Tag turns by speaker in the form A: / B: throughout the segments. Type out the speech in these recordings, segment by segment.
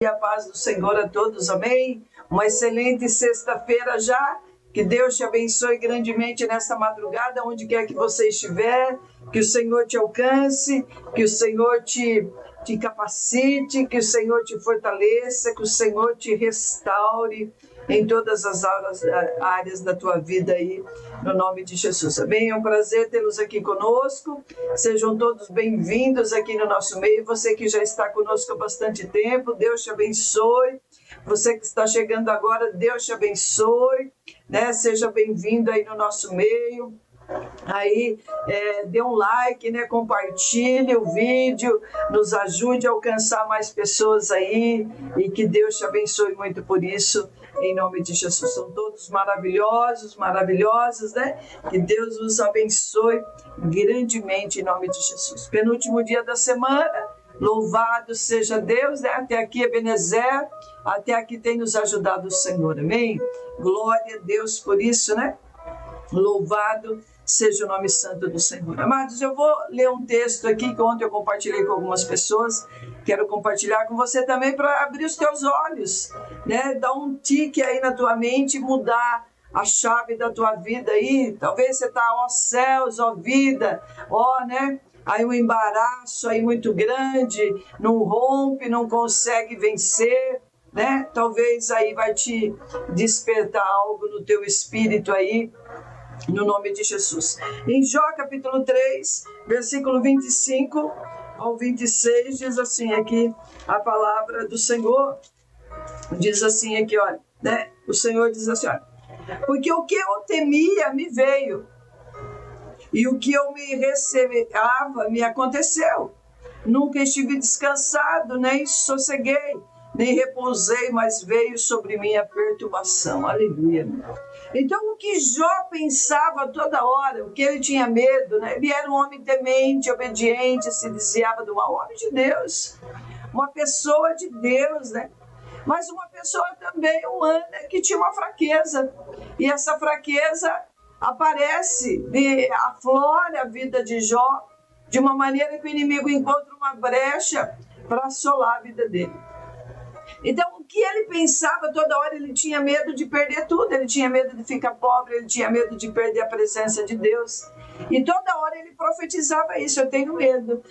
A: E a paz do Senhor a todos, amém? Uma excelente sexta-feira já. Que Deus te abençoe grandemente nesta madrugada, onde quer que você estiver. Que o Senhor te alcance, que o Senhor te capacite, que o Senhor te fortaleça, que o Senhor te restaure em todas as áreas da tua vida aí, no nome de Jesus. Amém? É um prazer tê-los aqui conosco. Sejam todos bem-vindos aqui no nosso meio. Você que já está conosco há bastante tempo, Deus te abençoe. Você que está chegando agora, Deus te abençoe, né? Seja bem-vindo aí no nosso meio. Aí, dê um like, né? Compartilhe o vídeo, nos ajude a alcançar mais pessoas aí, e que Deus te abençoe muito por isso, em nome de Jesus. São todos maravilhosos, maravilhosas, né? Que Deus os abençoe grandemente, em nome de Jesus. Penúltimo dia da semana, louvado seja Deus, né? Até aqui, Ebenezer, até aqui tem nos ajudado o Senhor, amém? Glória a Deus por isso, né? Louvado seja o nome santo do Senhor. Amados, eu vou ler um texto aqui que ontem eu compartilhei com algumas pessoas. Quero compartilhar com você também para abrir os teus olhos, né? Dar um tique aí na tua mente, mudar a chave da tua vida aí. Talvez você tá, ó céus, ó vida, ó, né? Aí um embaraço aí muito grande, não rompe, não consegue vencer, né? Talvez aí vai te despertar algo no teu espírito aí, no nome de Jesus. Em Jó capítulo 3, versículo 25 ao 26, diz assim aqui a palavra do Senhor. Diz assim aqui, olha, né? O Senhor diz assim, olha: porque o que eu temia me veio, e o que eu me receava me aconteceu. Nunca estive descansado, nem sosseguei, nem repousei, mas veio sobre mim a perturbação. Aleluia. Então, o que Jó pensava toda hora, o que ele tinha medo, né? Ele era um homem temente, obediente, se desviava do mal. Homem de Deus, uma pessoa de Deus, né? Mas uma pessoa também humana que tinha uma fraqueza. E essa fraqueza aparece, aflora a vida de Jó, de uma maneira que o inimigo encontra uma brecha para assolar a vida dele. Então, o que ele pensava toda hora, ele tinha medo de perder tudo, ele tinha medo de ficar pobre, ele tinha medo de perder a presença de Deus. E toda hora ele profetizava isso: eu tenho medo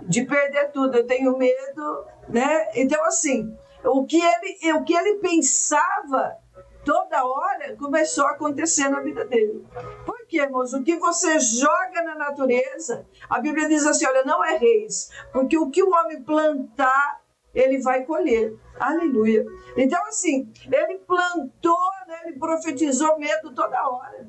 A: de perder tudo, eu tenho medo, né? Então, assim, o que ele pensava toda hora começou a acontecer na vida dele. Por quê, irmãos? O que você joga na natureza, a Bíblia diz assim, olha, não erreis, porque o que o homem plantar, ele vai colher. Aleluia. Então, assim, ele plantou, né? Ele profetizou medo toda hora.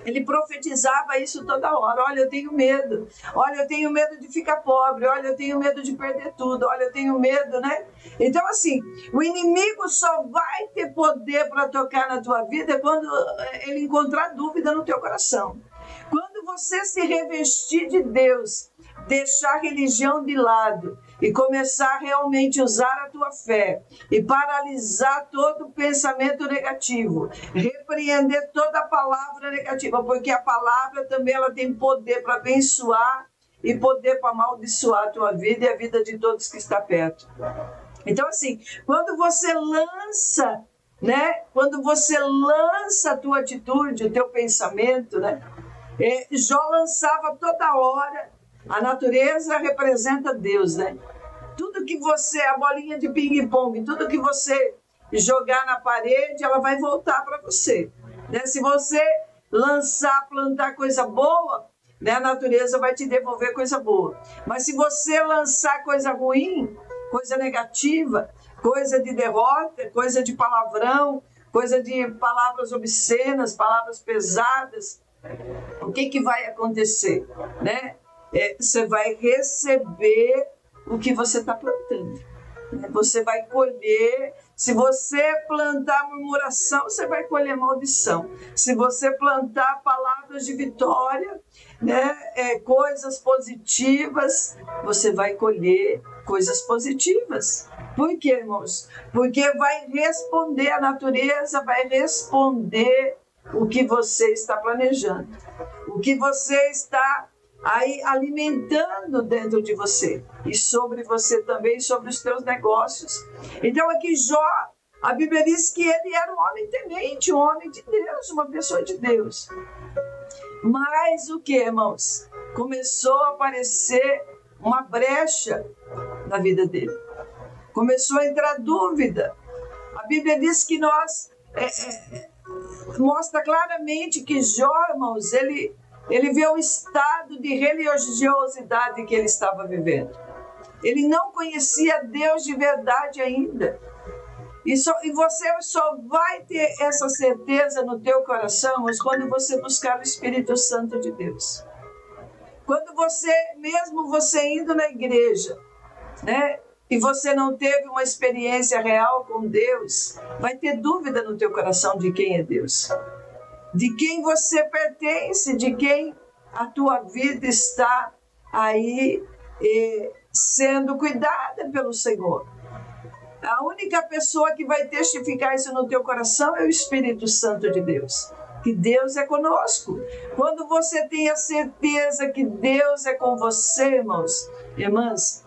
A: Ele profetizava isso toda hora. Olha, eu tenho medo. Olha, eu tenho medo de ficar pobre. Olha, eu tenho medo de perder tudo. Olha, eu tenho medo, né? Então, assim, o inimigo só vai ter poder para tocar na tua vida quando ele encontrar dúvida no teu coração. Quando você se revestir de Deus, deixar a religião de lado e começar realmente a usar a tua fé e paralisar todo o pensamento negativo, repreender toda a palavra negativa, porque a palavra também ela tem poder para abençoar e poder para amaldiçoar a tua vida e a vida de todos que está perto. Então, assim, quando você lança, né? Quando você lança a tua atitude, o teu pensamento, né? Jó lançava toda hora. A natureza representa Deus, né? Tudo que você, a bolinha de ping-pong, tudo que você jogar na parede, ela vai voltar para você, né? Se você lançar, plantar coisa boa, né? A natureza vai te devolver coisa boa. Mas se você lançar coisa ruim, coisa negativa, coisa de derrota, coisa de palavrão, coisa de palavras obscenas, palavras pesadas, o que vai acontecer, né? Você vai receber o que você está plantando. Você vai colher. Se você plantar murmuração, você vai colher maldição. Se você plantar palavras de vitória, né, coisas positivas, você vai colher coisas positivas. Por quê, irmãos? Porque vai responder, a natureza vai responder o que você está planejando, o que você está aí alimentando dentro de você e sobre você também, sobre os teus negócios. Então aqui Jó, a Bíblia diz que ele era um homem temente, um homem de Deus, uma pessoa de Deus. Mas o que, irmãos? Começou a aparecer uma brecha na vida dele. Começou a entrar dúvida. A Bíblia diz que mostra claramente que Jó, irmãos, ele vê o estado de religiosidade que ele estava vivendo. Ele não conhecia Deus de verdade ainda. E você só vai ter essa certeza no teu coração, mas quando você buscar o Espírito Santo de Deus. Quando mesmo você indo na igreja, né, e você não teve uma experiência real com Deus, vai ter dúvida no teu coração de quem é Deus. De quem você pertence, de quem a tua vida está aí sendo cuidada pelo Senhor. A única pessoa que vai testificar isso no teu coração é o Espírito Santo de Deus. Que Deus é conosco. Quando você tem a certeza que Deus é com você, irmãs,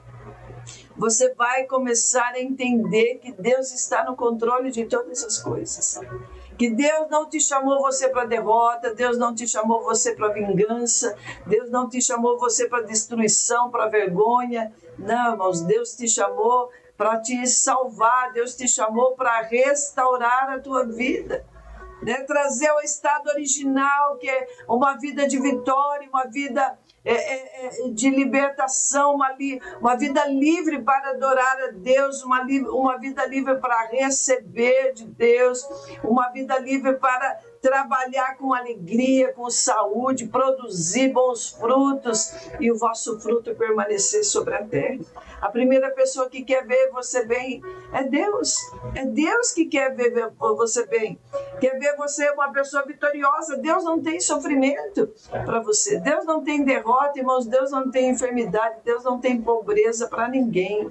A: você vai começar a entender que Deus está no controle de todas as coisas. Que Deus não te chamou você para derrota, Deus não te chamou você para vingança, Deus não te chamou você para destruição, para vergonha. Não, irmãos, Deus te chamou para te salvar, Deus te chamou para restaurar a tua vida. Né? Trazer ao estado original, que é uma vida de vitória, uma vida de libertação, uma vida livre para adorar a Deus, uma vida livre para receber de Deus, uma vida livre para trabalhar com alegria, com saúde, produzir bons frutos e o vosso fruto permanecer sobre a terra. A primeira pessoa que quer ver você bem é Deus. É Deus que quer ver você bem. Quer ver você uma pessoa vitoriosa. Deus não tem sofrimento para você. Deus não tem derrota, irmãos. Deus não tem enfermidade. Deus não tem pobreza para ninguém.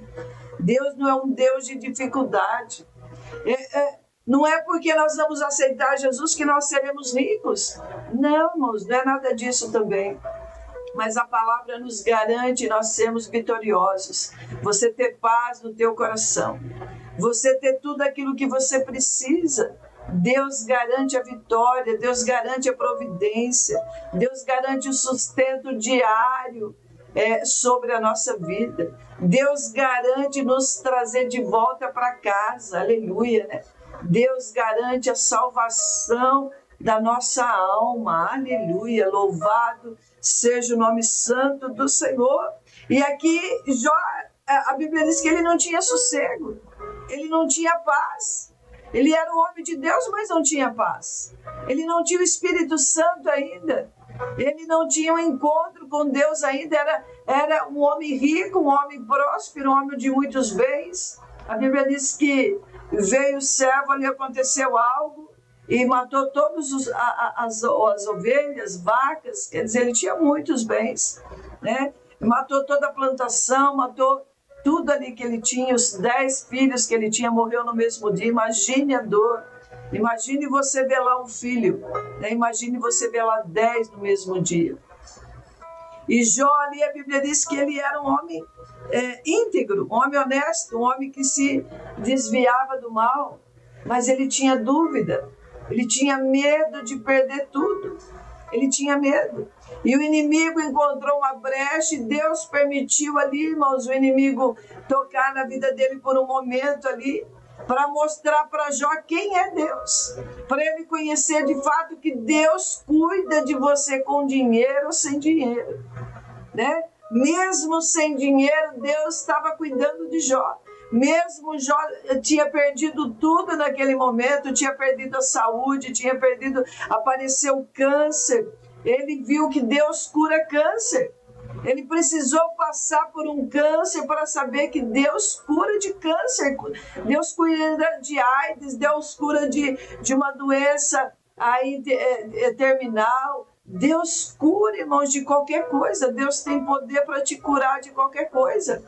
A: Deus não é um Deus de dificuldade. Não é porque nós vamos aceitar Jesus que nós seremos ricos. Não, irmãos, não é nada disso também. Mas a palavra nos garante nós sermos vitoriosos. Você ter paz no teu coração. Você ter tudo aquilo que você precisa. Deus garante a vitória, Deus garante a providência, Deus garante o sustento diário sobre a nossa vida. Deus garante nos trazer de volta para casa, aleluia, né? Deus garante a salvação da nossa alma, aleluia, louvado seja o nome santo do Senhor. E aqui Jó, a Bíblia diz que ele não tinha sossego, ele não tinha paz. Ele era um homem de Deus, mas não tinha paz. Ele não tinha o Espírito Santo ainda. Ele não tinha um encontro com Deus ainda. Era um homem rico, um homem próspero, um homem de muitos bens. A Bíblia diz que veio o servo, ali aconteceu algo e matou todas as ovelhas, vacas. Quer dizer, ele tinha muitos bens, né? Matou toda a plantação, matou tudo ali que ele tinha, os 10 filhos que ele tinha, morreu no mesmo dia. Imagine a dor. Imagine você ver lá um filho, né? Imagine você ver lá 10 no mesmo dia. E Jó ali, a Bíblia diz que ele era um homem íntegro, um homem honesto, um homem que se desviava do mal, mas ele tinha dúvida, ele tinha medo de perder tudo. Ele tinha medo. E o inimigo encontrou uma brecha e Deus permitiu ali, irmãos, o inimigo tocar na vida dele por um momento ali, para mostrar para Jó quem é Deus. Para ele conhecer de fato que Deus cuida de você com dinheiro ou sem dinheiro. Né? Mesmo sem dinheiro, Deus estava cuidando de Jó. Mesmo Jó tinha perdido tudo naquele momento, tinha perdido a saúde, apareceu câncer. Ele viu que Deus cura câncer. Ele precisou passar por um câncer para saber que Deus cura de câncer. Deus cura de AIDS, Deus cura de uma doença aí, terminal. Deus cura, irmãos, de qualquer coisa. Deus tem poder para te curar de qualquer coisa.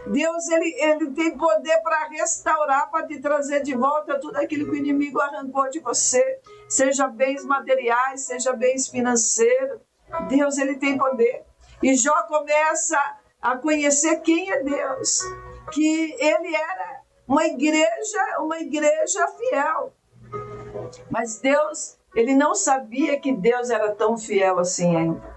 A: Deus ele tem poder para restaurar, para te trazer de volta tudo aquilo que o inimigo arrancou de você, seja bens materiais, seja bens financeiros. Deus ele tem poder. E Jó começa a conhecer quem é Deus, que ele era uma igreja fiel. Mas Deus, ele não sabia que Deus era tão fiel assim ainda.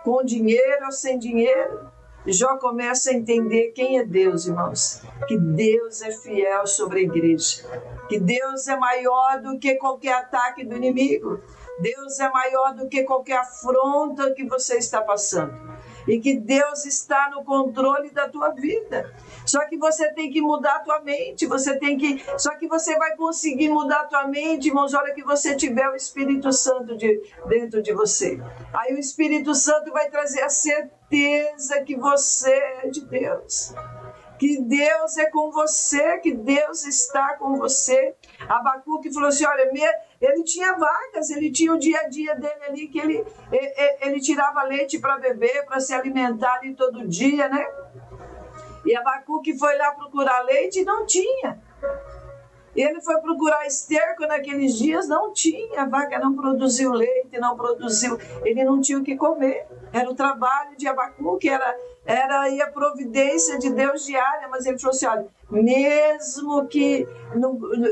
A: Com dinheiro ou sem dinheiro, Jó começa a entender quem é Deus, irmãos. Que Deus é fiel sobre a igreja. Que Deus é maior do que qualquer ataque do inimigo. Deus é maior do que qualquer afronta que você está passando. E que Deus está no controle da tua vida. Só que você tem que mudar a tua mente. Só que você vai conseguir mudar a tua mente, irmãos, a hora que você tiver o Espírito Santo dentro de você. Aí o Espírito Santo vai trazer a certeza que você é de Deus. Que Deus é com você, que Deus está com você. Abacuque falou assim, olha, ele tinha vagas, ele tinha o dia a dia dele ali, que ele tirava leite para beber, para se alimentar ali todo dia, né? E Abacuque foi lá procurar leite e não tinha. Ele foi procurar esterco naqueles dias, não tinha, a vaca não produziu leite, ele não tinha o que comer. Era o trabalho de Abacuque, era aí a providência de Deus diária, mas ele falou assim, olha, mesmo que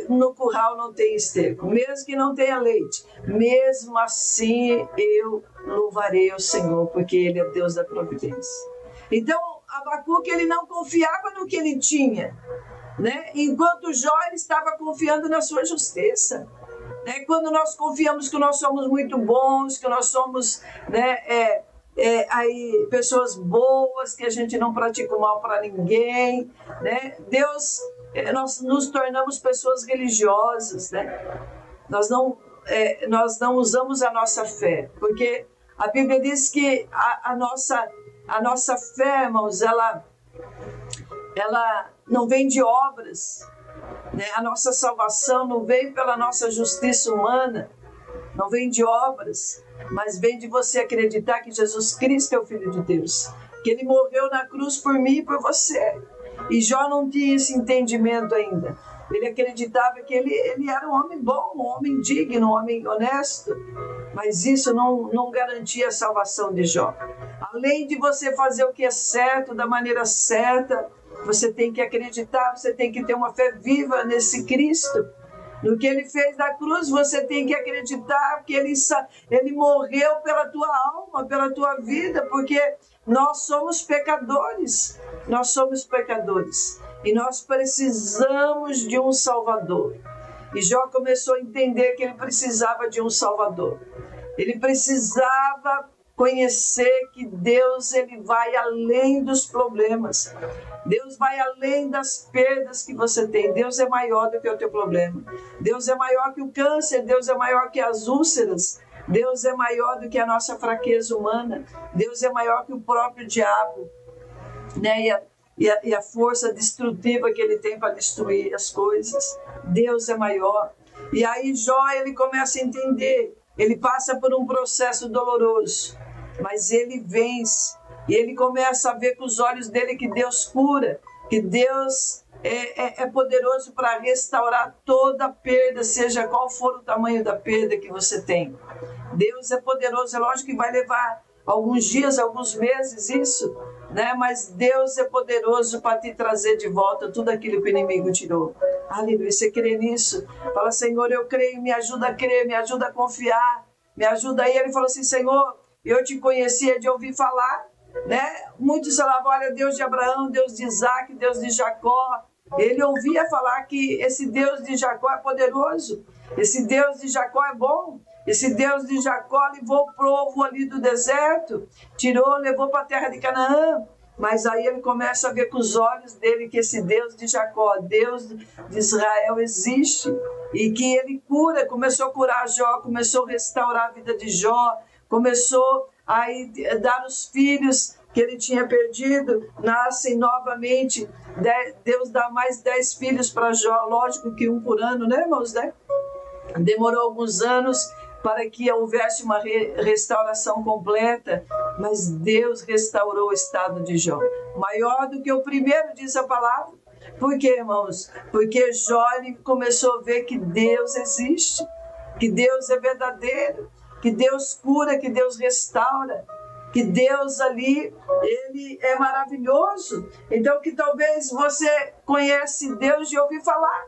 A: no curral não tenha esterco, mesmo que não tenha leite, mesmo assim eu louvarei o Senhor, porque Ele é Deus da providência. Então, Abacuque, ele não confiava no que ele tinha, né? Enquanto Jó, ele estava confiando na sua justiça. Né? Quando nós confiamos que nós somos muito bons, que nós somos, né, aí, pessoas boas, que a gente não pratica o mal para ninguém, né? Nós nos tornamos pessoas religiosas, né? Nós não usamos a nossa fé, porque a Bíblia diz que a nossa fé, irmãos, ela não vem de obras, né? A nossa salvação não vem pela nossa justiça humana, não vem de obras, mas vem de você acreditar que Jesus Cristo é o Filho de Deus, que Ele morreu na cruz por mim e por você. E Jó não tinha esse entendimento ainda. Ele acreditava que ele era um homem bom, um homem digno, um homem honesto, mas isso não garantia a salvação de Jó. Além de você fazer o que é certo, da maneira certa, você tem que acreditar, você tem que ter uma fé viva nesse Cristo. No que Ele fez na cruz, você tem que acreditar que Ele morreu pela tua alma, pela tua vida, porque nós somos pecadores. Nós somos pecadores. E nós precisamos de um Salvador. E Jó começou a entender que ele precisava de um Salvador. Ele precisava conhecer que Deus, ele vai além dos problemas. Deus vai além das perdas que você tem. Deus é maior do que o teu problema. Deus é maior que o câncer. Deus é maior que as úlceras. Deus é maior do que a nossa fraqueza humana. Deus é maior que o próprio diabo, né? E a força destrutiva que ele tem para destruir as coisas. Deus é maior. E aí Jó, ele começa a entender. Ele passa por um processo doloroso, mas ele vence. E ele começa a ver com os olhos dele que Deus cura, que Deus é poderoso para restaurar toda a perda, seja qual for o tamanho da perda que você tem. Deus é poderoso, é lógico que vai levar alguns dias, alguns meses isso, né? Mas Deus é poderoso para te trazer de volta tudo aquilo que o inimigo tirou. Aleluia, você crê nisso? Fala, Senhor, eu creio, me ajuda a crer, me ajuda a confiar, me ajuda aí. Ele falou assim, Senhor, eu te conhecia de ouvir falar, né? Muitos falavam, olha, Deus de Abraão, Deus de Isaac, Deus de Jacó. Ele ouvia falar que esse Deus de Jacó é poderoso, esse Deus de Jacó é bom. Esse Deus de Jacó levou o povo ali do deserto, levou para a terra de Canaã. Mas aí ele começa a ver com os olhos dele que esse Deus de Jacó, Deus de Israel existe. E que ele começou a curar Jó, começou a restaurar a vida de Jó, começou a dar os filhos que ele tinha perdido, nascem novamente. Deus dá mais 10 filhos para Jó, lógico que um por ano, né, irmãos? Né? Demorou alguns anos para que houvesse uma restauração completa, mas Deus restaurou o estado de Jó. Maior do que o primeiro, diz a palavra. Por quê, irmãos? Porque Jó começou a ver que Deus existe, que Deus é verdadeiro, que Deus cura, que Deus restaura. que Deus ali, Ele é maravilhoso. Então que talvez você conhece Deus de ouvir falar.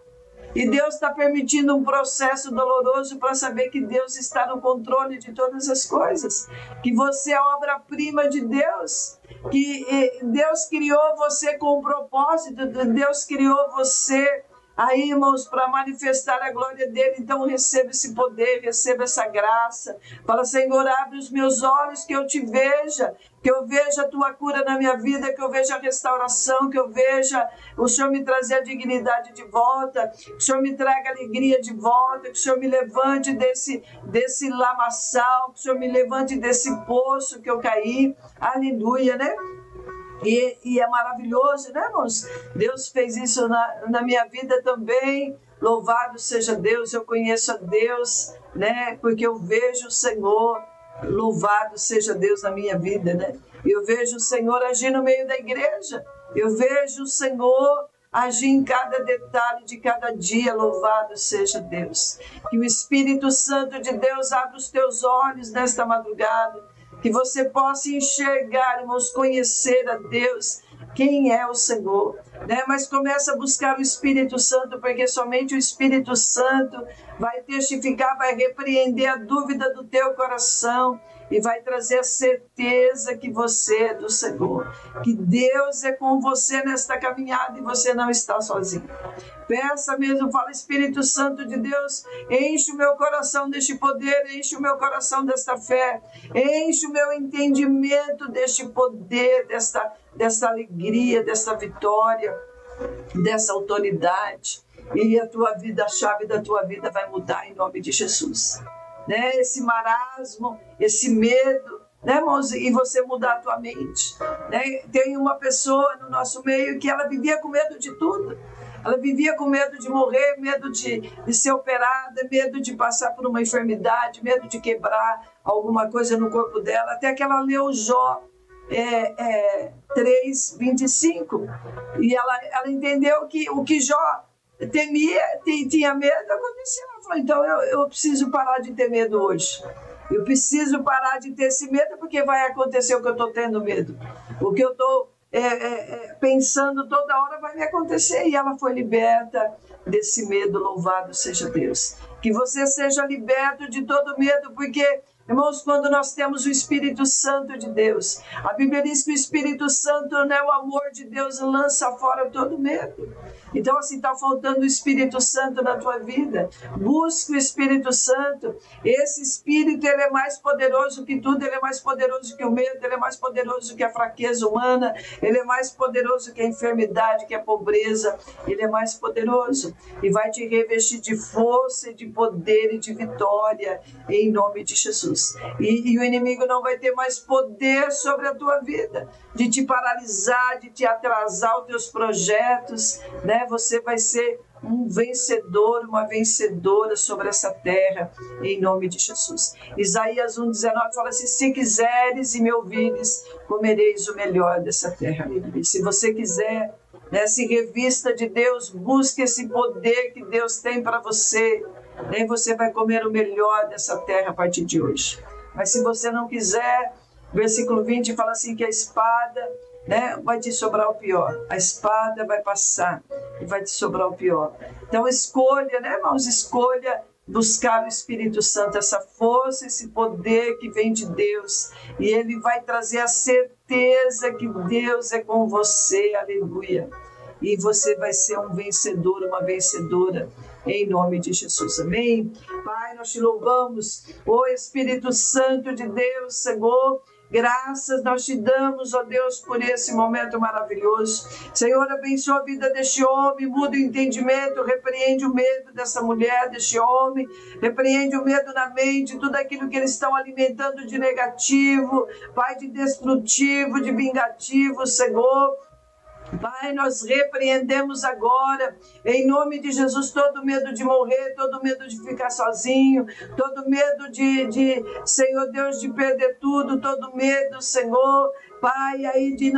A: E Deus está permitindo um processo doloroso para saber que Deus está no controle de todas as coisas. Que você é obra-prima de Deus. Que Deus criou você com um propósito. Deus criou você aí, irmãos, para manifestar a glória dele. Então receba esse poder, receba essa graça. Fala, Senhor, abre os meus olhos que eu te veja, que eu veja a tua cura na minha vida, que eu veja a restauração, que eu veja o Senhor me trazer a dignidade de volta, que o Senhor me traga a alegria de volta, que o Senhor me levante desse lamaçal, que o Senhor me levante desse poço que eu caí. Aleluia, né? E é maravilhoso, né, irmãos? Deus fez isso na minha vida também. Louvado seja Deus, eu conheço a Deus, né? Porque eu vejo o Senhor. Louvado seja Deus na minha vida, né? Eu vejo o Senhor agir no meio da igreja. Eu vejo o Senhor agir em cada detalhe de cada dia. Louvado seja Deus. Que o Espírito Santo de Deus abra os teus olhos nesta madrugada. Que você possa enxergar, irmãos, conhecer a Deus, quem é o Senhor, né? Mas começa a buscar o Espírito Santo, porque somente o Espírito Santo vai testificar, vai repreender a dúvida do teu coração e vai trazer a certeza que você é do Senhor, que Deus é com você nesta caminhada e você não está sozinho. Peça mesmo, fala, Espírito Santo de Deus, enche o meu coração deste poder, enche o meu coração desta fé, enche o meu entendimento deste poder, desta alegria, desta vitória, dessa autoridade. E a tua vida, a chave da tua vida vai mudar em nome de Jesus. Né? Esse marasmo, esse medo, né, irmãos? E você mudar a tua mente. Né? Tem uma pessoa no nosso meio que ela vivia com medo de tudo. Ela vivia com medo de morrer, medo de ser operada, medo de passar por uma enfermidade, medo de quebrar alguma coisa no corpo dela, até que ela leu Jó 3:25, e ela entendeu que o que Jó temia, tinha medo, aconteceu. Ela falou, então eu preciso parar de ter medo hoje. Eu preciso parar de ter esse medo, porque vai acontecer o que eu estou tendo medo. O que eu estou pensando toda hora vai me acontecer. E ela foi liberta desse medo, louvado seja Deus. Que você seja liberto de todo medo, porque, irmãos, quando nós temos o Espírito Santo de Deus, a Bíblia diz que o Espírito Santo, né, o amor de Deus lança fora todo medo. Então, assim, está faltando o Espírito Santo na tua vida. Busque o Espírito Santo. Esse Espírito, ele é mais poderoso que tudo. Ele é mais poderoso que o medo. Ele é mais poderoso que a fraqueza humana. Ele é mais poderoso que a enfermidade, que a pobreza. Ele é mais poderoso. E vai te revestir de força, e de poder e de vitória, em nome de Jesus. E o inimigo não vai ter mais poder sobre a tua vida, de te paralisar, de te atrasar os teus projetos, né? Você vai ser um vencedor, uma vencedora sobre essa terra, em nome de Jesus. Isaías 1:19 fala assim, se quiseres e me ouvires, comereis o melhor dessa terra. E se você quiser, né, se revista de Deus, busque esse poder que Deus tem para você, né? Você vai comer o melhor dessa terra a partir de hoje. Mas se você não quiser, versículo 20 fala assim, que a espada, né, vai te sobrar o pior. A espada vai passar e vai te sobrar o pior. Então escolha, né, irmãos? Escolha buscar o Espírito Santo, essa força, esse poder que vem de Deus. E ele vai trazer a certeza que Deus é com você. Aleluia. E você vai ser um vencedor, uma vencedora, em nome de Jesus. Amém? Pai, nós te louvamos. Ó Espírito Santo de Deus, Senhor, graças nós te damos, ó Deus, por esse momento maravilhoso. Senhor, abençoa a vida deste homem, muda o entendimento, repreende o medo dessa mulher, deste homem, repreende o medo na mente, tudo aquilo que eles estão alimentando de negativo, Pai, de destrutivo, de vingativo, Senhor. Pai, nós repreendemos agora, em nome de Jesus, todo medo de morrer, todo medo de ficar sozinho, todo medo de Senhor Deus, de perder tudo, todo medo, Senhor, Pai, aí de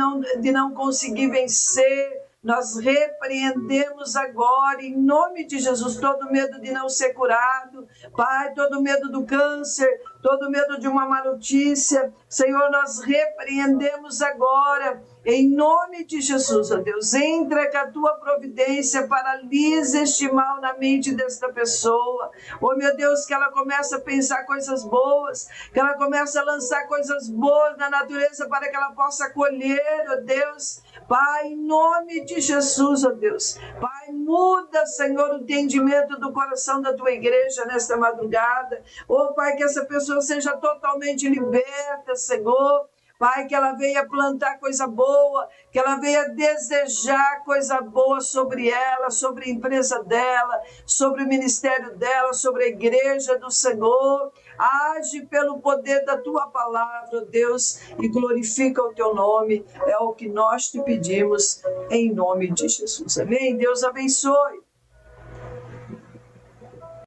A: não conseguir vencer, nós repreendemos agora, em nome de Jesus, todo medo de não ser curado, Pai, todo medo do câncer, todo medo de uma má notícia, Senhor, nós repreendemos agora, em nome de Jesus, ó Deus, entra com a tua providência, paralisa este mal na mente desta pessoa, oh meu Deus, que ela comece a pensar coisas boas, que ela comece a lançar coisas boas na natureza para que ela possa colher, ó Deus, Pai, em nome de Jesus, ó Deus, Pai, muda, Senhor, o entendimento do coração da tua igreja nesta madrugada, oh Pai, que essa pessoa seja totalmente liberta, Senhor, Pai, que ela venha plantar coisa boa, que ela venha desejar coisa boa sobre ela, sobre a empresa dela, sobre o ministério dela, sobre a igreja do Senhor. Age pelo poder da tua palavra, Deus, e glorifica o teu nome. É o que nós te pedimos, em nome de Jesus. Amém? Deus abençoe.